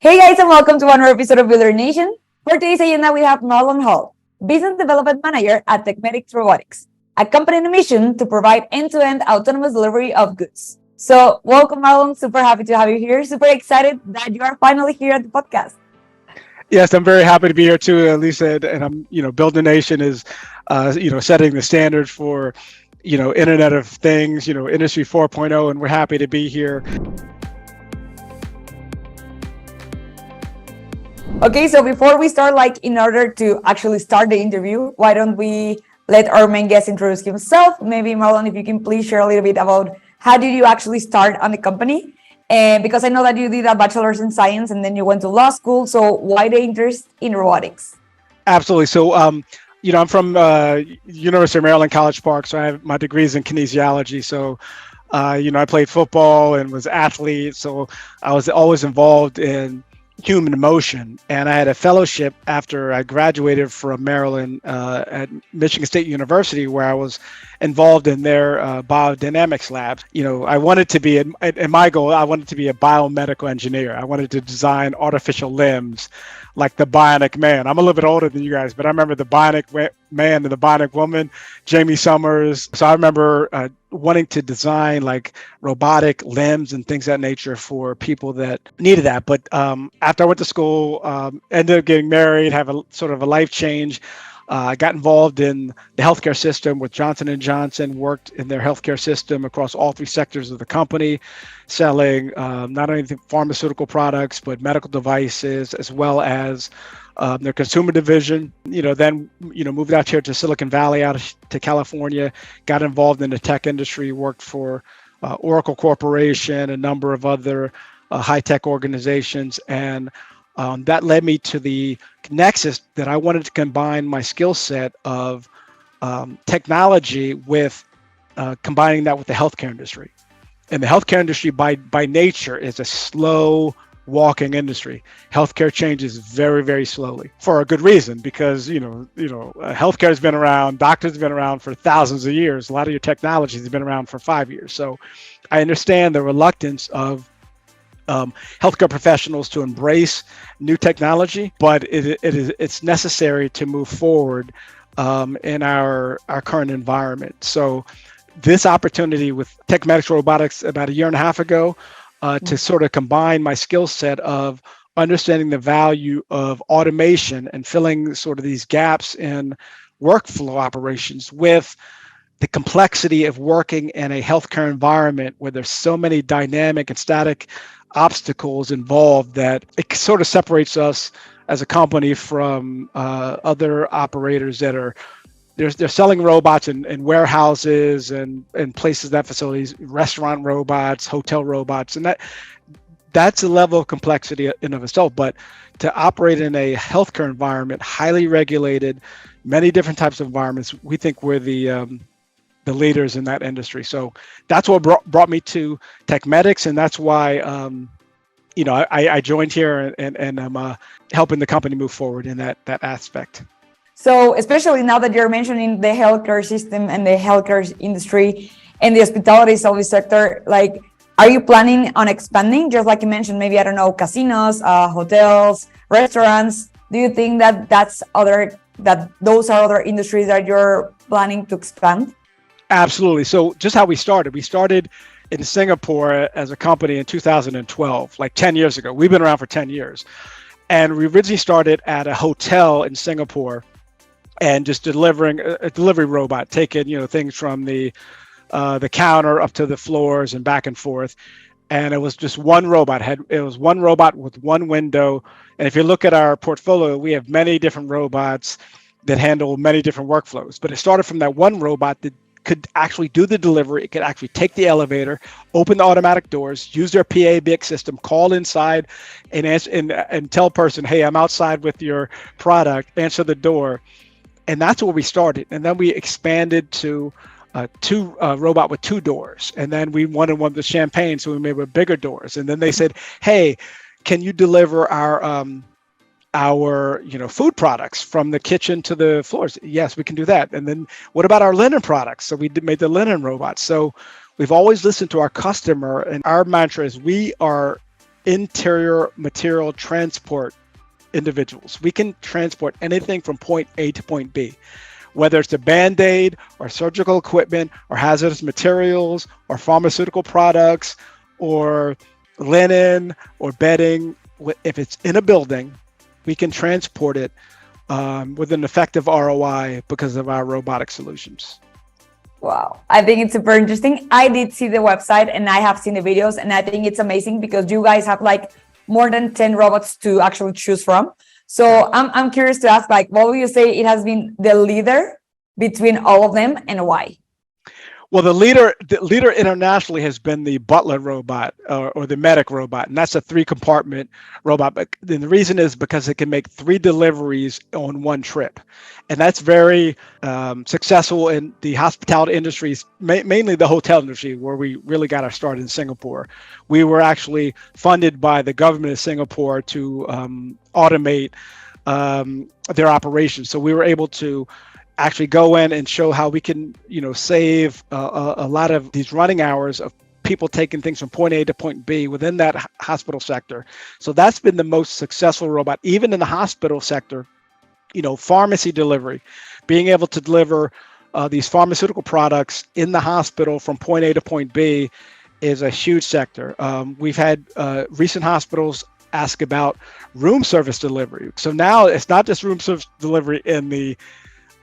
Hey guys, and welcome to another episode of Builder Nation. For today's agenda, we have Marlon Hall, Business Development Manager at Techmetics Robotics, a company on a mission to provide end-to-end autonomous delivery of goods. So, welcome, Marlon. Super happy to have you here. Super excited that you are finally here at the podcast. Yes, I'm very happy to be here too, Lisa. And Build a Nation is, setting the standard for, Internet of Things, Industry 4.0, and we're happy to be here. Okay, so before we start, in order to actually start the interview, why don't we let our main guest introduce himself? Maybe Marlon, if you can please share a little bit about how did you actually start on the company? And because I know that you did a bachelor's in science and then you went to law school, so why the interest in robotics? Absolutely. So, I'm from University of Maryland, College Park, so I have my degrees in kinesiology. So, I played football and was an athlete, so I was always involved in human motion, and I had a fellowship after I graduated from Maryland at Michigan State University, where I was involved in their biodynamics labs. I wanted to be, in my goal, I wanted to be a biomedical engineer. I wanted to design artificial limbs like the Bionic Man. I'm a little bit older than you guys, but I remember the Bionic Man and the Bionic Woman, Jamie Summers. So I remember wanting to design like robotic limbs and things of that nature for people that needed that. But after I went to school, ended up getting married, have a sort of a life change. I got involved in the healthcare system with Johnson & Johnson, worked in their healthcare system across all three sectors of the company, selling not only the pharmaceutical products, but medical devices, as well as their consumer division. Then moved out here to Silicon Valley, to California, got involved in the tech industry, worked for Oracle Corporation, a number of other high-tech organizations, and that led me to the nexus that I wanted to combine my skill set of technology with combining that with the healthcare industry. And the healthcare industry by nature is a slow walking industry. Healthcare changes very, very slowly for a good reason, because healthcare has been around, doctors have been around for thousands of years. A lot of your technologies have been around for 5 years. So I understand the reluctance of healthcare professionals to embrace new technology, but it's necessary to move forward in our current environment. So this opportunity with Techmetics Robotics about a year and a half ago to sort of combine my skill set of understanding the value of automation and filling sort of these gaps in workflow operations with the complexity of working in a healthcare environment where there's so many dynamic and static obstacles involved that it sort of separates us as a company from other operators that are they're selling robots in warehouses and places, that facilities, restaurant robots, hotel robots, and that's a level of complexity in of itself. But to operate in a healthcare environment, highly regulated, many different types of environments, we think we're the leaders in that industry. So that's what brought me to Techmetics, and that's why I joined here and I'm helping the company move forward in that aspect. So, especially now that you're mentioning the healthcare system and the healthcare industry and the hospitality service sector, are you planning on expanding? Just like you mentioned, maybe, I don't know, casinos, hotels, restaurants. Do you think that those are other industries that you're planning to expand? Absolutely. So just how we started in Singapore as a company in 2012, like 10 years ago. We've been around for 10 years. And we originally started at a hotel in Singapore and just delivering a delivery robot, taking, things from the counter up to the floors and back and forth. And it was just one robot. It was one robot with one window. And if you look at our portfolio, we have many different robots that handle many different workflows. But it started from that one robot that could actually do the delivery. It could actually take the elevator, open the automatic doors, use their PA-BIC system, call inside and answer, and tell a person, hey, I'm outside with your product, answer the door. And that's where we started. And then we expanded to two robot with two doors. And then we wanted one with champagne, so we made with bigger doors. And then they said, hey, can you deliver our food products from the kitchen to the floors? Yes, we can do that. And then what about our linen products? So we made the linen robots. So we've always listened to our customer, and our mantra is we are interior material transport individuals. We can transport anything from point A to point B, whether it's a Band-Aid or surgical equipment or hazardous materials or pharmaceutical products or linen or bedding. If it's in a building, we can transport it with an effective ROI because of our robotic solutions. Wow, I think it's super interesting. I did see the website and I have seen the videos, and I think it's amazing because you guys have like more than 10 robots to actually choose from. So I'm curious to ask, like, what would you say it has been the leader between all of them, and why? Well, the leader internationally has been the Butler robot or the Medic robot, and that's a 3-compartment robot. But then the reason is because it can make 3 deliveries on one trip, and that's very successful in the hospitality industries, mainly the hotel industry, where we really got our start in Singapore. We were actually funded by the government of Singapore to automate their operations, so we were able to actually go in and show how we can, save a lot of these running hours of people taking things from point A to point B within that hospital sector. So that's been the most successful robot, even in the hospital sector. Pharmacy delivery, being able to deliver these pharmaceutical products in the hospital from point A to point B is a huge sector. We've had recent hospitals ask about room service delivery. So now it's not just room service delivery in the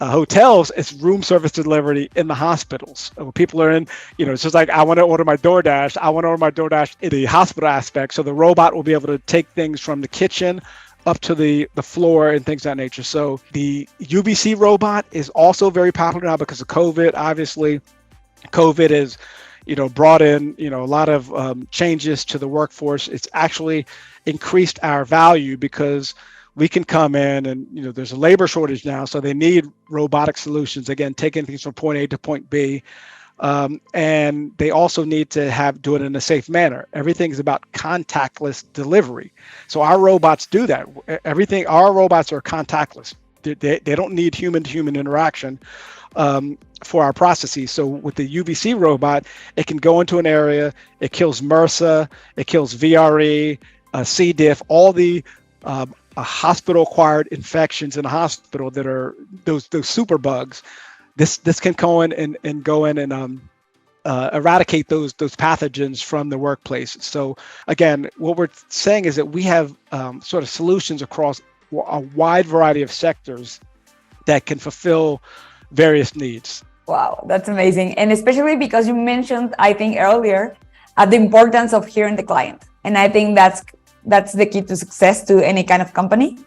hotels, it's room service delivery in the hospitals. People are in, it's just like, I want to order my DoorDash in the hospital aspect. So the robot will be able to take things from the kitchen up to the floor and things of that nature. So the UVC robot is also very popular now because of COVID. Obviously, COVID has, brought in, a lot of changes to the workforce. It's actually increased our value because we can come in and, there's a labor shortage now, so they need robotic solutions, again, taking things from point A to point B. And they also need to do it in a safe manner. Everything's about contactless delivery. So our robots do that. Our robots are contactless. They don't need human-to-human interaction for our processes. So with the UVC robot, it can go into an area, it kills MRSA, it kills VRE, C. diff, all the hospital-acquired infections in a hospital that are those super bugs. This can go in and eradicate those pathogens from the workplace. So again, what we're saying is that we have sort of solutions across a wide variety of sectors that can fulfill various needs. Wow, that's amazing. And especially because you mentioned, I think earlier, the importance of hearing the client. And I think that's the key to success to any kind of company.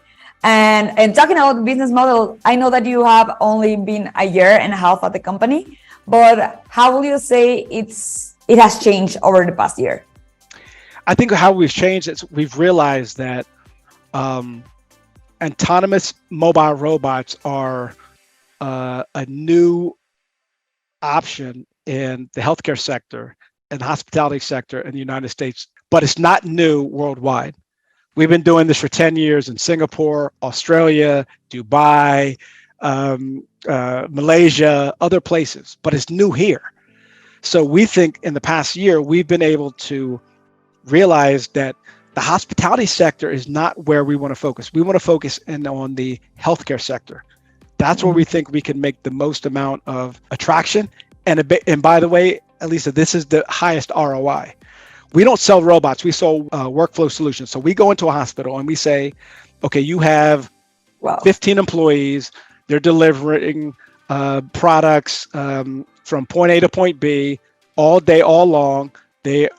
And talking about business model, I know that you have only been a year and a half at the company, but how will you say it has changed over the past year? I think how we've changed is we've realized that autonomous mobile robots are a new option in the healthcare sector and the hospitality sector in the United States, but it's not new worldwide. We've been doing this for 10 years in Singapore, Australia, Dubai, Malaysia, other places, but it's new here. So we think in the past year, we've been able to realize that the hospitality sector is not where we want to focus. We want to focus on the healthcare sector. That's where we think we can make the most amount of attraction. And by the way, at least this is the highest ROI. We don't sell robots, we sell workflow solutions. So we go into a hospital and we say, okay, you have 15 employees, they're delivering products from point A to point B all day, all long. They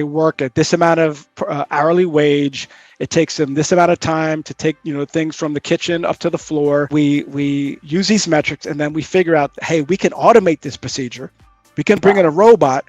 work at this amount of hourly wage. It takes them this amount of time to take things from the kitchen up to the floor. We use these metrics and then we figure out, hey, we can automate this procedure. We can bring in a robot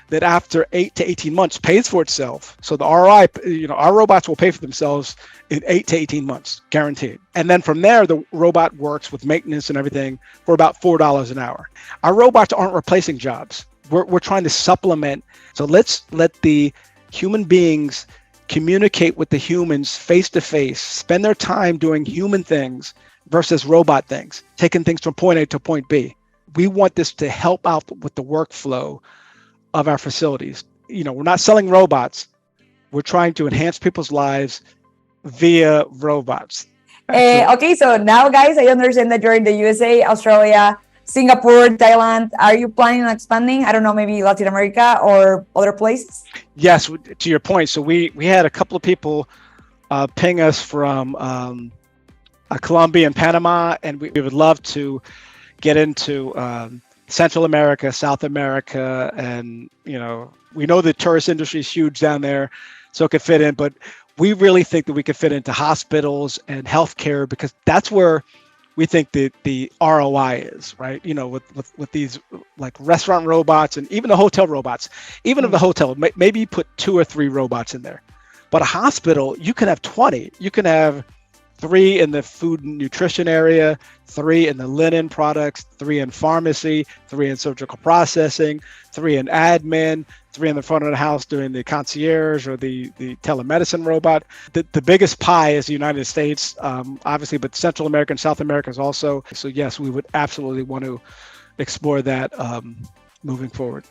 that after 8 to 18 months pays for itself. So the ROI, our robots will pay for themselves in 8 to 18 months, guaranteed. And then from there, the robot works with maintenance and everything for about $4 an hour. Our robots aren't replacing jobs. We're trying to supplement. So let's let the human beings communicate with the humans face to face, spend their time doing human things versus robot things, taking things from point A to point B. We want this to help out with the workflow of our facilities. We're not selling robots. we're trying to enhance people's lives via robots. Okay, so now, guys, I understand that you're in the USA, Australia, Singapore, Thailand. Are you planning on expanding? I don't know, maybe Latin America or other places? Yes, to your point. So we had a couple of people ping us from Colombia and Panama, and we would love to get into Central America, South America, and we know the tourist industry is huge down there, so it could fit in. But we really think that we could fit into hospitals and healthcare, because that's where we think the ROI is, right? With these like restaurant robots and even the hotel robots. Even if the hotel, maybe you put 2 or 3 robots in there, but a hospital, you can have 20. You can have 3 in the food and nutrition area, 3 in the linen products, 3 in pharmacy, 3 in surgical processing, 3 in admin, 3 in the front of the house doing the concierge or the telemedicine robot. The biggest pie is the United States, obviously, but Central America and South America is also. So yes, we would absolutely want to explore that moving forward.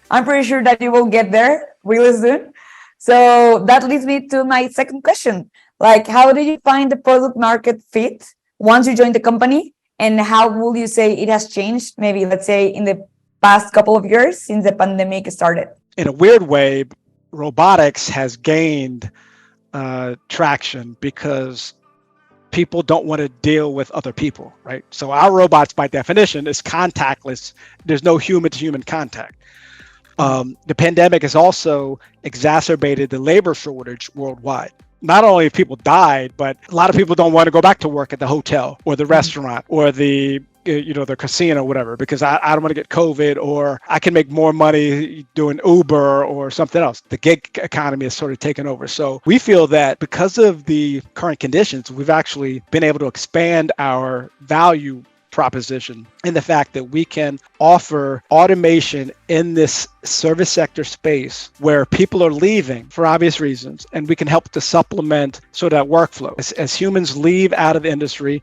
I'm pretty sure that you will get there really soon. So that leads me to my second question. Like, how did you find the product market fit once you joined the company? And how will you say it has changed, maybe, let's say, in the past couple of years since the pandemic started? In a weird way, robotics has gained traction because people don't want to deal with other people, right? So our robots, by definition, is contactless. There's no human-to-human contact. The pandemic has also exacerbated the labor shortage worldwide. Not only have people died, but a lot of people don't want to go back to work at the hotel or the restaurant or the casino, whatever, because I don't want to get COVID, or I can make more money doing Uber or something else. The gig economy has sort of taken over. So we feel that because of the current conditions, we've actually been able to expand our value proposition in the fact that we can offer automation in this service sector space where people are leaving for obvious reasons, and we can help to supplement sort of that workflow. As humans leave out of the industry,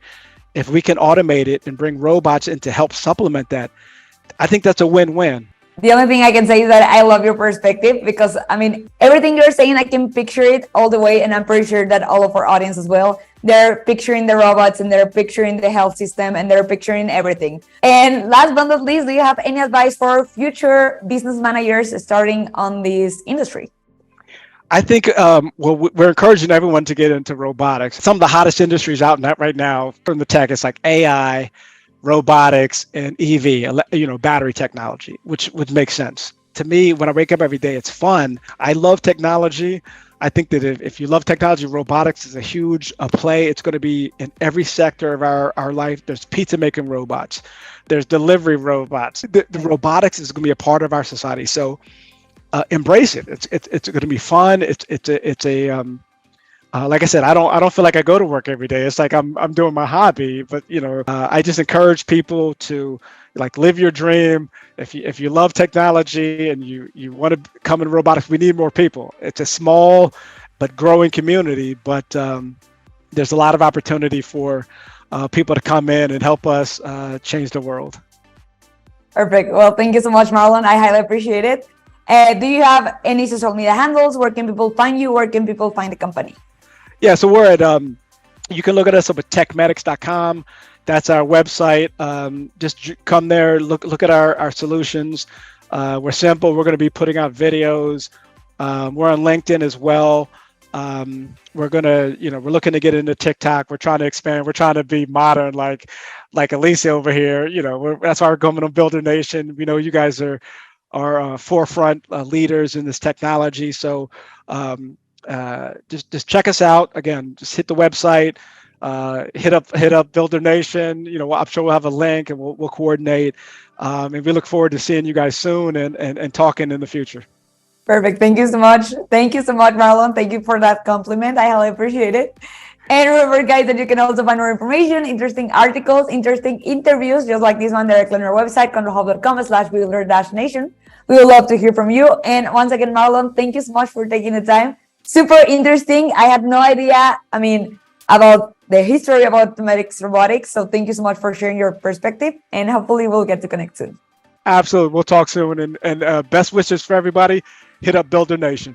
if we can automate it and bring robots in to help supplement that, I think that's a win-win. The only thing I can say is that I love your perspective, because I mean, everything you're saying, I can picture it all the way. And I'm pretty sure that all of our audience as well, they're picturing the robots and they're picturing the health system and they're picturing everything. And last but not least, do you have any advice for future business managers starting on this industry? I think, we're encouraging everyone to get into robotics. Some of the hottest industries out in that right now from the tech is like AI, robotics, and EV, battery technology, which would make sense. To me, when I wake up every day, it's fun. I love technology. I think that if you love technology, robotics is a huge play. It's going to be in every sector of our life. There's pizza making robots. There's delivery robots. The robotics is going to be a part of our society. So embrace it. It's going to be fun. Like I said, I don't feel like I go to work every day. It's like I'm doing my hobby. But I just encourage people to like live your dream. If you love technology and you want to come in robotics, we need more people. It's a small but growing community. But there's a lot of opportunity for people to come in and help us change the world. Perfect. Well, thank you so much, Marlon. I highly appreciate it. Do you have any social media handles? Where can people find you? Where can people find the company? Yeah, so we're at, you can look at us up at techmetics.com. That's our website. Just come there, look at our solutions. We're simple. We're going to be putting out videos. We're on LinkedIn as well. We're going to, we're looking to get into TikTok. We're trying to expand. We're trying to be modern, like Alicia over here. That's why we're going on Builder Nation. We know you guys are forefront leaders in this technology. So just check us out. Again, just hit the website, hit up Builder Nation. I'm sure we'll have a link and we'll coordinate. And we look forward to seeing you guys soon and talking in the future. Perfect. Thank you so much. Thank you so much, Marlon. Thank you for that compliment. I highly appreciate it. And remember, guys, that you can also find more information, interesting articles, interesting interviews, just like this one, directly on our website, controlhub.com/builder-nation. We would love to hear from you. And once again, Marlon, thank you so much for taking the time. Super interesting. I had no idea, about the history about Techmetics Robotics. So thank you so much for sharing your perspective, and hopefully we'll get to connect soon. Absolutely. We'll talk soon. And best wishes for everybody. Hit up Builder Nation.